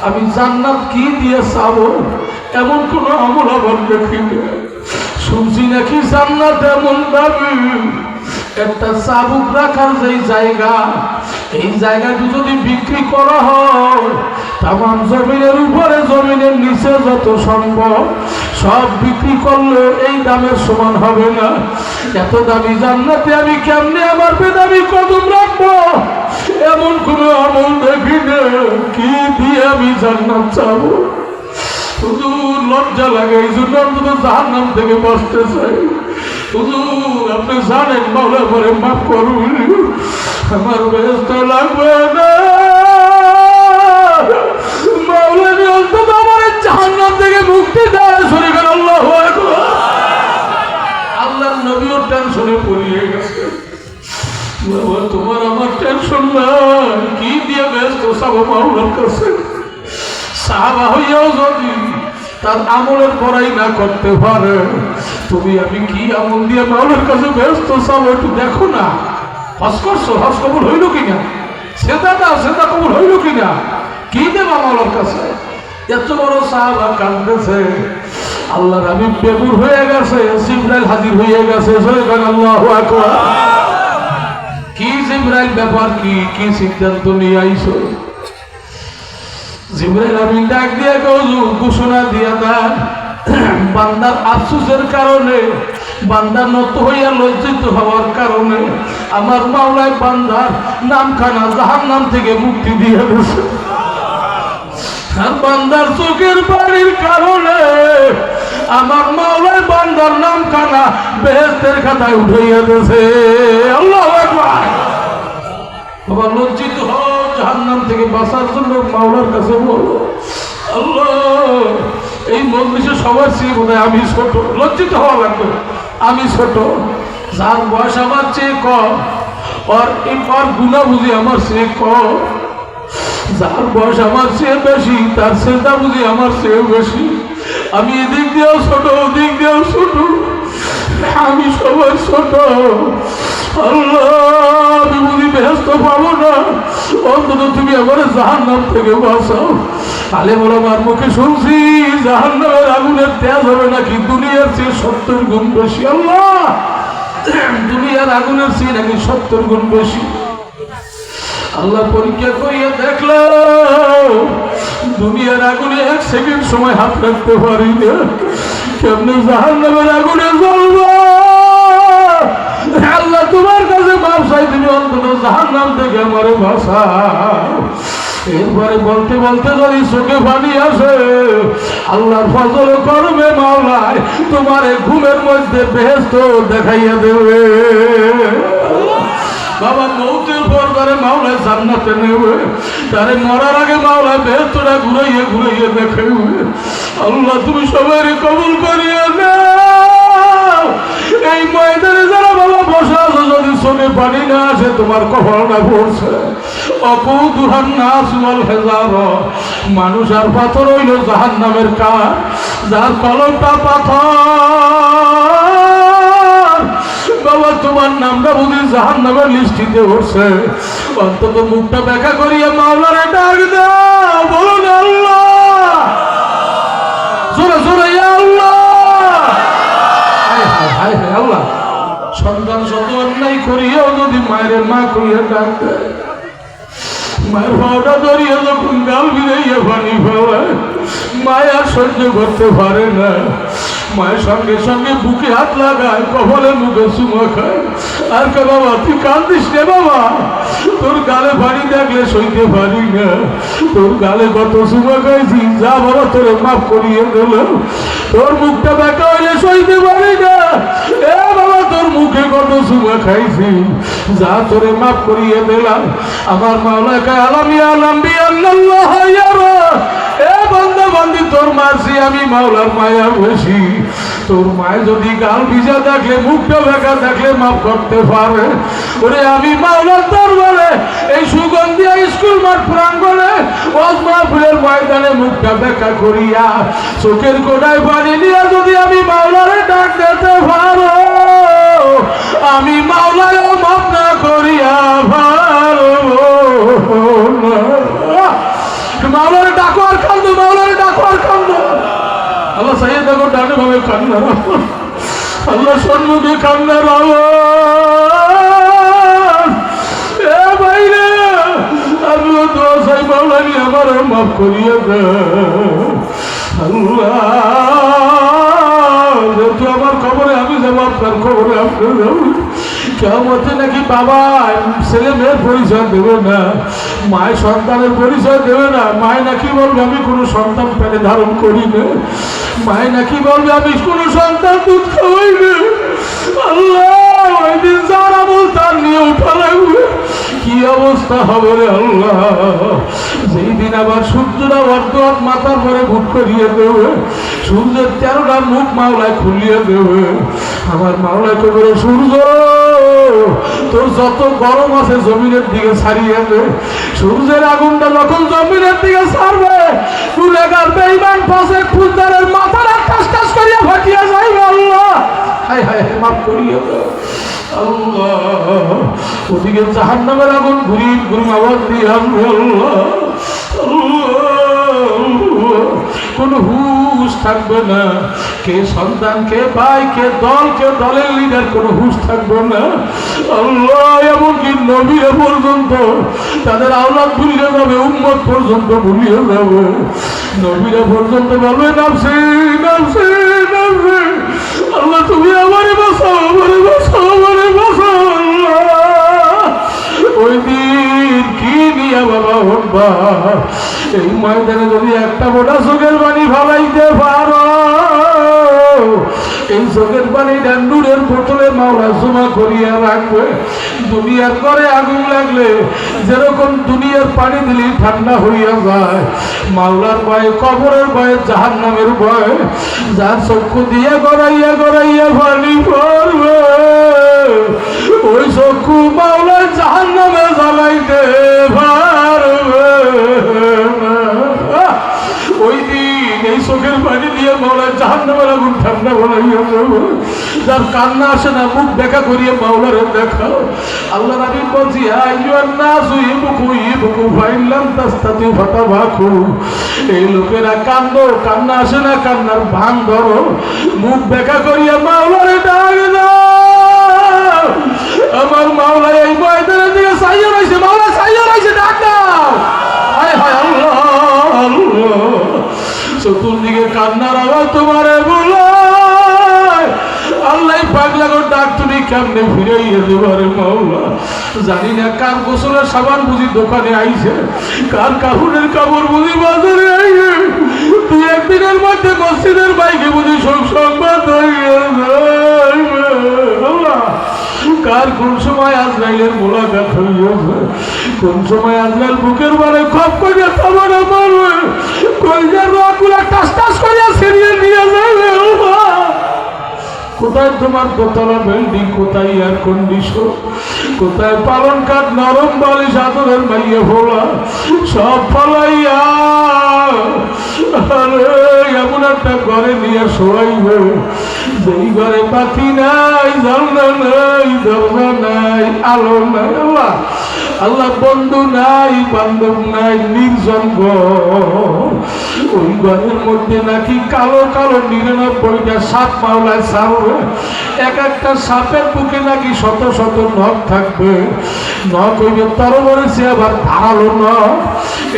আমি জান্নাত কি দিয়ে চাবো? এমন কোন আমল আমার দেখি না। শুনছি নাকি জান্নাত এমন দাবি, একটা চাবুক রাখার যেই জায়গা, এই জায়গাটি যদি বিক্রি করা হয়, তামাম জমিনের উপরে জমিনের নিচে যত সম্ভব সব বিক্রি করলে এই দামের সমান হবে না। এত দামি জান্নাতে আমি কেমনে আমার বেদামি কদম রাখবো? এমন কোন আমল দেখি না। কি দিয়ে আমি জান্নাত চাবো? হুজুর লজ্জা লাগে, এই জন্য অন্তত জাহান্নাম থেকে বাঁচতে চাই। হুজুর আপনি জানেন মাওলা পরে মাফ করুন, আমার ব্যস্ত লাগবে না। মাওলা অন্তত আমার জাহান্নাম থেকে মুক্তি দেয়। শরীফের আল্লাহু আকবার। আল্লাহর নবীও টেনশনে পড়িয়ে গেছে। বাবা তোমার আমার টেনশন নাই, কি দিয়ে ব্যস্ত চাবো মাওলার কাছে? সাহাবা হইয়াও যদি তার আমলের পড়াই না করতে পারে, তুমি আমি কি আমল দিয়ে মাওলার কাছে ব্যস্ত চাবো? একটু দেখো না, হজ করছো, হজ কবুল হইল কিনা? সেদা দাও, সেদা কবুল হইল কিনা? কি দেবা মাওলার কাছে? এত বড় সাহাবা কাঁদতেছে। আল্লাহর হাবিব বেগুর হয়ে গেছে, জিবরাইল হাজির হয়ে গেছে। আল্লাহু আকবার। কি জিবরাইল ব্যাপার, কি কি সিদ্ধান্ত নিয়ে আইছো? জিবরাইল আমিন ডাক দিয়ে ঘোষণা দিয়ে দেন, বান্দার আফসোসের কারণে বান্দা নত হইয়া লজ্জিত হওয়ার কারণে আমার মাওলায় বান্দার নামখানা জাহান্নাম থেকে মুক্তি দিয়ে দিয়েছে। আর বান্দার চোখের বাড়ির কারণে আমার মাওলায় বান্দার নামখানা বেহেশতের খাতায় উঠাইয়া দিয়েছে। আল্লাহু আকবার। বাবা লজ্জিত হও, জাহান্নাম থেকে বাঁচার জন্য মাওলার কাছে বলো, আল্লাহ এই মজলিসে সবার চেয়ে বোধহয় আমি ছোট। লজ্জিত হওয়া লাগবে, আমি ছোট। যার বয়স আমার চেয়ে কম, আর গুণা বুঝি আমার চেয়ে কম। যার বয়স আমার চেয়ে বেশি, তার চিন্তা বুঝি আমার চেয়ে বেশি। আমি এদিক দিয়েও ছোট, ওদিক দিয়েও ছোট, আমি সবাই ছোট। আল্লাহ আমি বুঝি বেহেশত পাবো না, অন্তত তুমি আমার জাহান্নাম থেকে বাঁচাও। আলেম ওলামার মুখে শুনছি জাহান্নামের আগুনের তেজ হবে নাকি দুনিয়ার চেয়ে 70 গুণ বেশি। আল্লাহ দুনিয়ার আগুনের চেয়ে নাকি 70 গুণ বেশি। আল্লাহ পরীক্ষা করিয়া দেখলো দুনিয়ার আগুনে 1 সেকেন্ড সময় হাত রাখতে পারি না, কেমনে জাহান্নামের আগুনে জ্বলবো। আল্লাহ তোমার কাছে মাপ চাই, তুমি অন্তত জাহান্নাম থেকে আমারে বাঁচাও। এরপরে বলতে বলতে যদি চোখে পানি আসে, আল্লাহর ফজল করবে মাওলায় তোমার ঘুমের মধ্যে বেহেশত দেখাইয়া দেবে। বাবা মৌতের পর তারে মাওলায় জান্নাতে নেবে, তারে মরার আগে মাওলায় বেহেশতটা ঘুরাইয়ে ঘুরাইয়ে দেখাইবে। আল্লাহ তুমি সবাই কবুল করিয়া নাও। এই ময়দানে যারা বাবা বসে আছো, যদি চোখে পানি না আসে তোমার কপালটা পড়ছে। অকুদুহান নাস ওয়াল হেজার, মানুষ আর পাথর হইল জাহান্নামের কাঠ, যার কলমটা পাথর। বাবা তোমার নামটা বুঝি জাহান্নামের লিস্টিতে উঠছে। অন্তত মুখটা ব্যাখ্যা করিয়া মাওলারে ডাক দাও, বলুন আল্লাহ জোরে জোরে ইয়া আল্লাহ। আল্লাহ সন্তান শত অন্যায় করিয়াও যদি মায়ের মা করিয়া ডাক দেয়, মায়ের ভাওটা ধরিয়া যখন গাল বিরাইয়া পানি ফেলায়, মায় আর সহ্য করতে পারে না। মায়ের সঙ্গে সঙ্গে বুকে হাত লাগায়, কপালে মুখে চুমা খায়, আর কে বাবা তুই কান্দিস রে বাবা, তোর গালে পানি দেখলে সইতে পারি না, তোর গালে কত চুমা খাইছি, যা বাবা তোরে মাফ করিয়ে দিল, তোর মুখটা দেখা হইলে সইতে পারি না। এ বাবা তোর মুখে কত চুমা খাইছি, যা তোরে মাফ করিয়ে দিলাম। আমার মাওলা কা আলামি আলাম্বি আল্লাহ ইয়ারা, এ বান্দা বান্দি তোর মারছি আমি মাওলার মায়া বেশি। তোর মায় যদি গাল ভিজা দেখলে, মুখটা বেঁকা দেখলে মাফ করতে পারে। ওরে আমি মাওলার দরবারে এই সুগন্ধিয়া স্কুল মাঠ প্রাঙ্গণে ওয়াজ মাহফিলের ময়দানে মুখটা বেঁকা করিয়া চোখের কোণায় পানি নিয়ে যদি আমি মাওলারে ডাক দিতে পারো, আমি মাওলারও মাফ না করিয়া পারবো না। মাওলারে ডাকো আর কান্দো, মাওলারে ডাকো আর কান্দো। আল্লাহ সাইয়ে দেখো ডানে ভাবে কান্নার আওয়াজ, আল্লাহ সম্মুখে কান্নার আওয়াজ। এ ভাইরে আল্লাহ দোয়া চাই মাওলানি আমার মাফ করিয়ে দে। আল্লাহ যেহেতু আমার খবরে আমি যাবো, আপনার খবরে আপনি যাবেন। কেমতে নাকি বাবা ছেলে মেয়ের পরিচয় দেবে না, মায়ের সন্তানের পরিচয় দেবে না। মায় নাকি বলবে আমি কোনো সন্তান পেটে ধারণ করি না, মায় নাকি বলবে আমি কোনো সন্তান দুধ খাওয়াই না। আল্লাহ ওই দিন যারা বল তার নিয়ে উঠা লাগবে, কি অবস্থা হবে রে আল্লাহ। যেই দিন আবার সূর্যরা অর্ধ মাথার পরে ভুট করিয়ে দেবে, সূর্যের 13টা মুখ মাওলায় খুলিয়ে দেবে। আমার মাওলায় তো করে সূর্য তোর যত গরম আছে জমিনের দিকে ছাড়িয়ে দে। সূর্যের আগুনটা যখন জমিনের দিকে ছাড়বে, গুনাহগার বেঈমান ফাসিক ফুজদারের মাথাটা টাস টাস করিয়া ফাটিয়া যাইবে। আল্লাহ হায় হায় মাফ করিয়ে দাও আল্লাহ। ওদিকে জাহান্নামের আগুন ঘুরিয়ে ঘুরিয়ে আওয়াজ দিয়ে আল্লাহ আল্লাহ কোন হু হুশ থাকবে না, কে সন্তান, কে ভাই, কে দল, কে দলের লিডার, কোনো হুশ থাকবে না। আল্লাহ, এমনকি নবীরা পর্যন্ত তাদের আওলাদ ভুলিয়ে যাবে, উম্মত পর্যন্ত ভুলিয়ে যাবে। নবীরা পর্যন্ত বলবে নাফসি নাফসি নাফসি, আল্লাহ তুমি আমারে বাঁচাও, আমারে বাঁচাও, আমারে বাঁচাও। আল্লাহ, ওই দিন কি নিয়ে বাবা উঠবা? এই ময়দানে যদি একটা মোটা চোখের পানি ফালাইতে পারো, এই চোখের পানিটা নূরের বোতলে মাওলা জমা করিয়া রাখবে। দুনিয়ার ঘরে আগুন লাগলে যেরকম দুনিয়ার পানি দিলে ঠান্ডা হইয়া যায়, মাওলার ভয়ে, কবরের ভয়ে, জাহান্নামের ভয়ে যার চক্ষু দিয়ে গড়াইয়া গড়াইয়া পানি পড়বে, ওই চক্ষু মাওলা জাহান্নামে জ্বালাইতে পারবে না। ওই দিন এই চোখের পানি দিয়ে মাওলা জাহান্নামের আগুন ঠান্ডা বানাইয়া যাবে। যার কান্না আসে না, মুখ দেখা করিয়ে মাওলারে দেখাও। আল্লাহ নবী বলছি, আইয়ুহান নাসু ইবকু ইবকু ফাইল্লাম তাস্তাতিউ ফাতাবাকু। এই লোকেরা কান্দো, কান্না আসে না, কান্নার ভাঙ ধরো, মুখ দেখা করিয়া মাওলারে ডাক দাও। আমার মাওলা এই ময়দানের দিকে চাইয়া রয়েছে, মাওলা চাইয়া রয়েছে, ডাক দাও। হায় হায় আল্লাহ, আল্লাহ, চতুর্দিকে কান্নার আওয়াজ তোমারে বলায়। আল্লাহ পাগলা করে ডাক, তুমি কেমনে ফিরাইয়া দেবারে মাওলা। জানি না কার গোসলের সাবান বুঝি দোকানে আইছে, কার কাপড়ের কাপড় বুঝি বাজারে আইছে। তুই একদিনের মধ্যে মসজিদের বাইকে বুঝি সংবাদ হইয়া যাইবে। আল্লাহ, কার কোন সময় আজরাইলের মোলাকাত হইয়াছে, কোন সময় আজরাইল বুকের বারে খপ করিয়া থামানো মারবে, কলজার রগগুলা টাস টাস করিয়া ছিড়িয়ে নিয়ে যাবে। কোথায় তোমার দোতলা বিল্ডিং, কোথায় এয়ার কন্ডিশন, কোথায় পালন কাঠ, নরম বালিশ, আদরের মাইয়া ভোলা, সব ফলাইয়া আরে এমন একটা ঘরে নিয়ে শোয়াইবে, যেই ঘরে বাতি নাই, জানলা নাই, দরজা নাই, আলো নাই। আল্লাহ, আল্লাহ, বন্ধু নাই, বান্ধব নাই, নির্জন ঘর। ওই ঘরের মধ্যে নাকি কালো কালো 99টা সাপ মাওলায় ছাড়বে। এক একটা সাপের বুকে নাকি শত শত নখ থাকবে। নখ হইবে তরবারি চেয়ে আবার ধারালো নখ,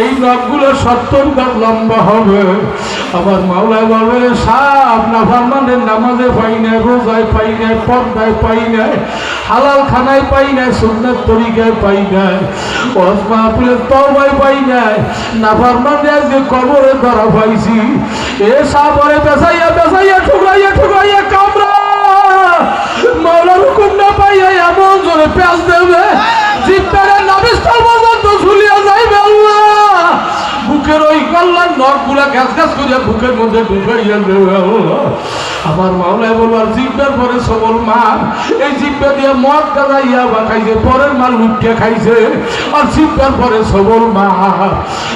এই নখগুলো 70 গজ লম্বা হবে। আবার মাওলায় বলবে, সাপ নাফরমানের নামাজে পাই নাই, রোজায় পাই নাই, পর্দায় পাই নাই, হালাল খানায় পাই নাই, সুন্নাত তরিকায় পাই নাই, ওয়াজ মাহফিলের তওবায় পাই নাই, নাফরমানদের আজকে কবরে ধরা পাইছি। এ সাপরে বেসাইয়া বেসাইয়া ঠুকাইয়া ঠুকাইয়া কামড়া, মাওলার হুকুম না পাইয়া এমন জোরে পেঁচ দেবে, জিব্বারে নাভিস্থল পর্যন্ত ঝুলিয়া যাইবে। আল্লাহ, বুকের ওই কল্যাণ নখগুলা গ্যাস গ্যাস করিয়া বুকের মধ্যে ঢুকাইয়া দেবে। আল্লাহ, আমার মাওলায় বলবার, জিব্বার পরে সবল মার, এই জিব্বা দিয়ে মদ গাঁজা ইয়াবা খাইছে, পরের মাল লুটিয়া খাইছে, আর জিব্বার পরে সবল মার।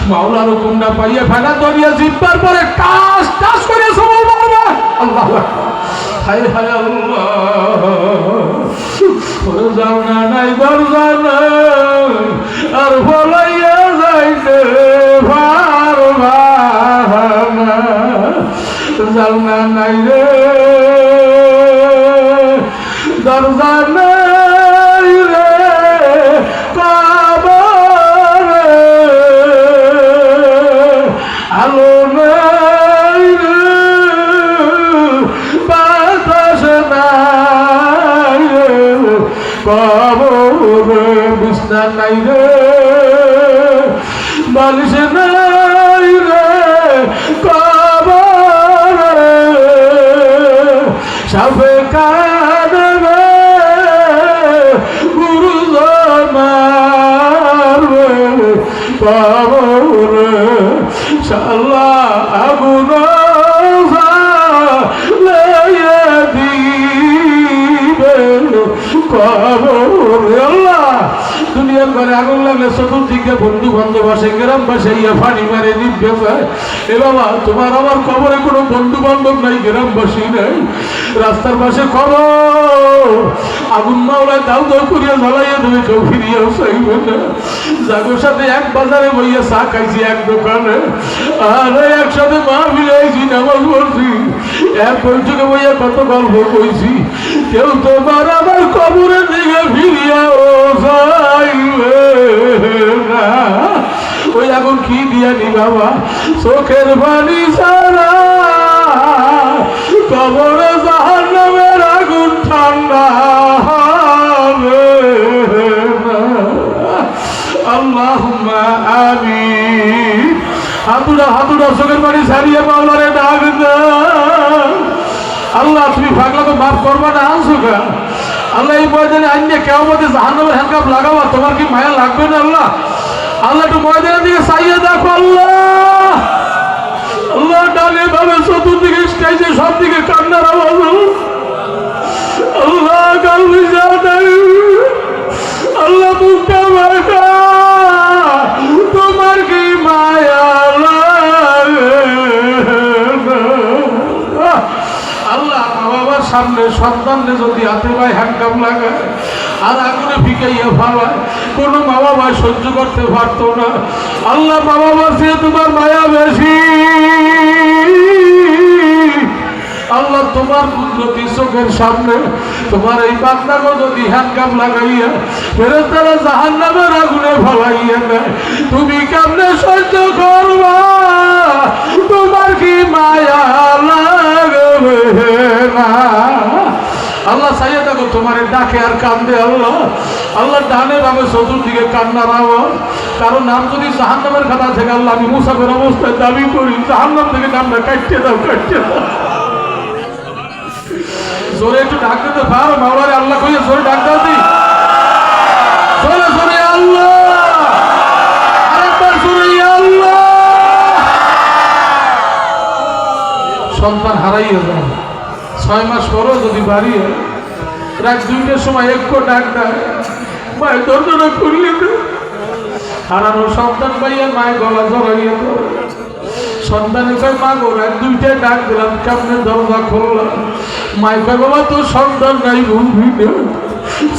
মাওলার হুকুম না পাইয়া ফেলা ধরিয়া জিব্বার পরে টাস টাস করে সবল মারবে। আল্লাহ, হায় হায় আল্লাহ, জানা নাই, দরজা নাই, আর বলাইয়া যাইতে পারবা না, জানা নাই রে, দরজা নাই রে, কবরে আলো নাই রে, বাতাস নাই রে, কবরে বিছনা নাই রে, বালিশ নাই রে, কবরে সাফে কাঁদবে, গুরু মারবে, কবরে শাল্লাহ আগুন জ্বালাইয়া দিবে, কবরে। আল্লাহ, দুনিয়ার ঘরে আগুন লাগলে চতুর্দিকে বন্ধু বান্ধব আসে, গ্রামবাসী ইয়া পানি মারে নিবে যায়। এ বাবা, তোমার আমার কবরে কোনো বন্ধু বান্ধব নাই, গ্রামবাসী নাই, রাস্তার পাশে কবর, আগুন মাওলায় দাউ দাউ করিয়া জ্বালাইয়া দেবে, কেউ ফিরিয়াও চাইবে না। জাগোর সাথে এক বাজারে বইয়া চা খাইছি, এক দোকানে, আর একসাথে মা মিলাইছি, নামাজ পড়ছি, এক বৈঠকে বইয়া কত গল্প কইছি, কেউ তোমার আমার কবরের দিকে ফিরিয়াও চাইবে না। ওই আগুন কি দিয়া নি বাবা, চোখের পানি ছাড়া কবরে জাহান্নামের আগুন ঠান্ডা হবে না। আল্লাহুম্মা আমিন। হাতুড়া চোখের পানি ছাড়িয়ে মাওলারে ডাক দাও। আল্লাহ তুমি পাগলা তো মাফ করবা না, আনছো গা আল্লাহ। এই ময়দানে আইনে কিয়ামতে জাহান্নামের হ্যান্ডকাপ লাগাবা, তোমার কি মায়া লাগবে না আল্লাহ? আল্লাহ একটু ময়দানের দিকে চাইয়ে দেখো আল্লাহ। আল্লাহ ডালে ভাবে চতুর্দিকে স্টেজে সব দিকে কান্নার আওয়াজ, আল্লাহ গাল বুঝা দেয়, আল্লাহ মুখটা মাখা, তোমার কি মায়া লাগে না? আল্লাহ মা বাবার সামনে সন্তানকে যদি হাতে পায় হ্যান্ডকাপ লাগায় আর আগুনে ফিকাইয়া ফালায়, কোনো মা বাবা সহ্য করতে পারতো না। আল্লাহ মা বাবার চেয়ে তোমার মায়া বেশি। আল্লাহ তোমার কুদরতি চোখের সামনে তোমার এই বান্দাকে যদি হ্যান্ডকাপ লাগাইয়া ফেরেশতারা জাহান্নামের আগুনে ফলাইয়া দেয়, তুমি কেমনে সহ্য করবা? তোমার কি মায়া লাগবে না? আল্লাহ চাইয়ে দেখো তোমার ডাকে আর কান্দে আল্লাহ। আল্লাহ ডানে ভাবে চতুর্দিকে কান্নার আওয়াজ। কারো নাম যদি জাহান্নামের খাতা থেকে আল্লাহ আমি মুসাফের অবস্থায় দাবি করি, জাহান্নাম থেকে নামটা কাটতে দাও, কাটতে দাও। জোরে একটু ডাক দিতে পারো মাওলারে, আল্লাহ কইয়া জোরে ডাক দাও দি, জোরে জোরে আল্লাহ, আরেকবার জোরে আল্লাহ। সন্তান হারাইয়া যায়, 6 মাস পরও যদি বাড়ি রাত 2টার সময় একটু ডাক দেয়, মায়ের দরজাটা খুললে হারানো সন্তান পাইয়া মায়ের গলা জড়াইয়া ধরে। সন্তানের কয় মা গো রাত 2টায় ডাক দিলাম, কেমনে দরজা খুললাম? মায়ের কয় বাবা তোর সন্তান নাই, ঘুমবি না,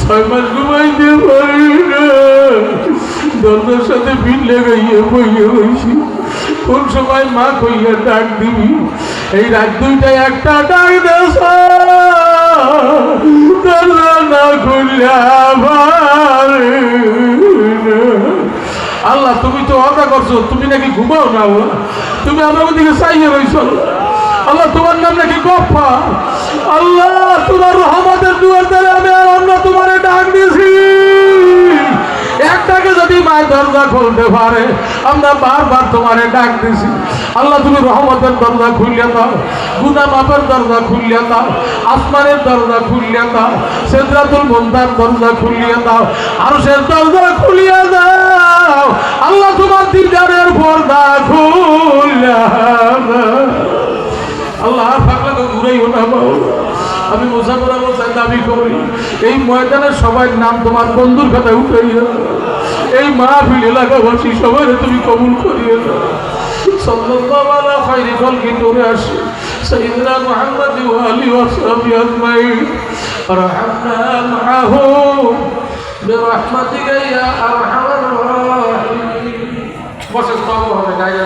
6 মাস ঘুমাইতে পারি না, দরজার সাথে ভিড় লেগাইয়া বইয়া হয়েছি, কোন সময় মা কইয়া ডাক দিবি? এই রাত 2টায় একটা ডাক দেশ, দরজা না খুললা পারে না। আল্লাহ তুমি তো অদা করছো, তুমি নাকি ঘুমাও না, তুমি আমার দিকে চাইয়ে রয়েছ। আল্লাহ তোমার নাম নাকি গফা। আল্লাহ তোমার রহমতের দুয়ার দ্বারে আমি আর অন্য তোমারে ডাক দিয়েছি। একটাকে যদি মায়ের দরজা খুলতে পারে, আমরা বারবার তোমারে ডাক দিছি। আল্লাহ তুমি রহমতের দরজা খুলিয়া দাও, গুনাহ মাফের দরজা খুলিয়া দাও, আসমানের দরজা খুলিয়া দাও, সিদরাতুল মুনতাহার দরজা খুলিয়া দাও, আরশের দরজা খুলিয়া দাও। আল্লাহ তোমার দিদারের পর্দা খুলিয়া দাও। আল্লাহ পাগলাকে ঘুরাইও না বাবা। আমি মুসাফির অবস্থায় দাবি করি, এই ময়দানের সবাই নাম তোমার বন্ধুর খাতায় উঠাইয়া, এই মাহফিল এলাকাবাসী সবাই তুমি কবুল করিয়ে দাও। সাল্লাল্লাহু আলা খায়রি খালকি নূরে আসি সাইয়্যিদিনা মুহাম্মদ ওয়া আলিহি ওয়া সাহবিহি আজমাইন। রহমনা মাআহুম বিরহমাতিকা ইয়া আরহামার রাহিমিন। বসে তওবা হবে গায়ে